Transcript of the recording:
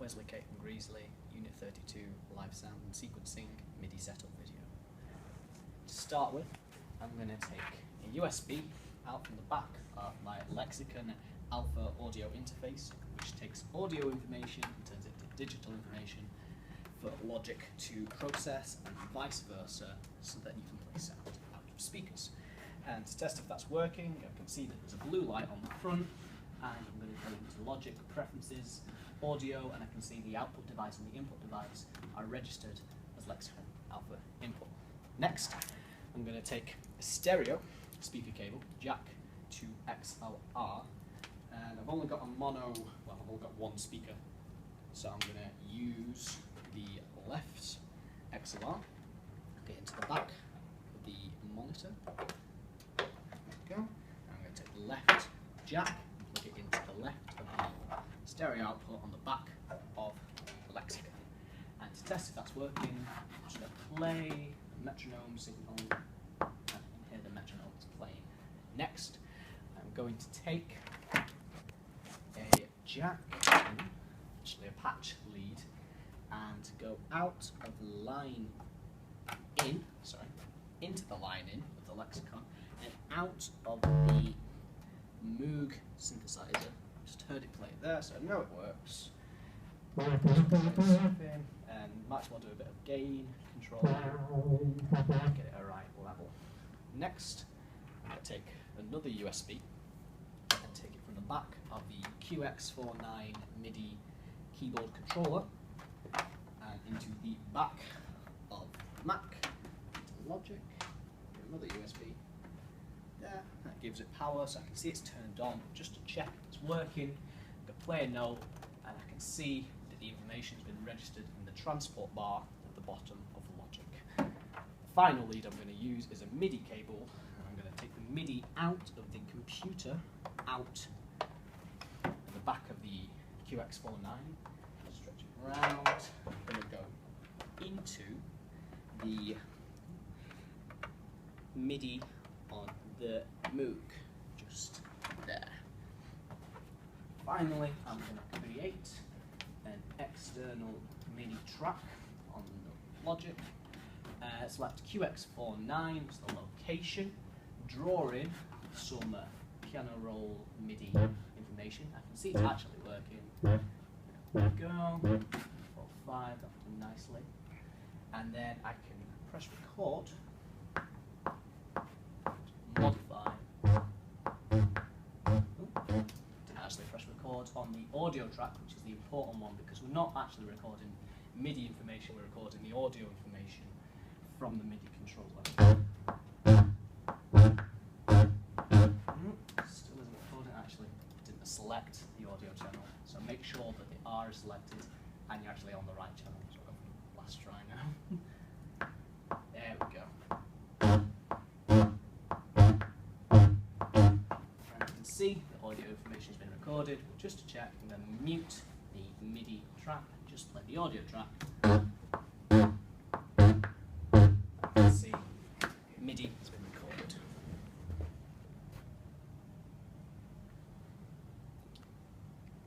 Wesley Kate and Greasley, Unit 32, Live Sound and Sequencing MIDI Setup video. To start with, I'm going to take a USB out from the back of my Lexicon Alpha audio interface, which takes audio information and turns it to digital information for Logic to process and vice versa, so that you can play sound out of speakers. And to test if that's working, I can see that there's a blue light on the front, and I'm going to go into Logic, Preferences, Audio, and I can see the output device and the input device are registered as Lexicon Alpha input. Next, I'm going to take a stereo speaker cable, jack to XLR, and I've only got a mono, well, I've only got one speaker, so I'm going to use the left XLR, get into the back of the monitor. There we go. I'm going to take the left jack and plug it into the left of the stereo output on the back of the Lexicon. And to test if that's working, I'm just going to play the metronome signal, and you can hear the metronome is playing. Next, I'm going to take a jack, actually a patch lead, and go out of the line in, into the line in of the Lexicon, and out of the Moog synthesizer. Just heard it play there, so I know it works. And might as well do a bit of gain control, get it at right level. Next, I'm going to take another USB and take it from the back of the QX49 MIDI keyboard controller and into the back of Mac, into Logic, another USB there. That gives it power, so I can see it's turned on. Just to check if it's working, I can play a note, and I can see that the information has been registered in the transport bar at the bottom of Logic. The final lead I'm going to use is a MIDI cable, and I'm going to take the MIDI out of the computer, out the back of the QX49, stretch it around. I'm going to go into the MIDI on the Moog, just there. Finally, I'm going to create an external MIDI track on the Logic. Select QX49 as the location, draw in some piano roll MIDI information. I can see it's actually working. There we go, 4, 5, that's done nicely. And then I can press record, modify, to actually press record on the audio track, which is the important one, because we're not actually recording MIDI information, we're recording the audio information from the MIDI controller. Still isn't recording, actually didn't select the audio channel, so make sure that the R is selected and you're actually on the right channel. So I'll go for the last try now. There we go. And you can see the audio information has been recorded. Just to check, I'm going to mute the MIDI track and just let the audio track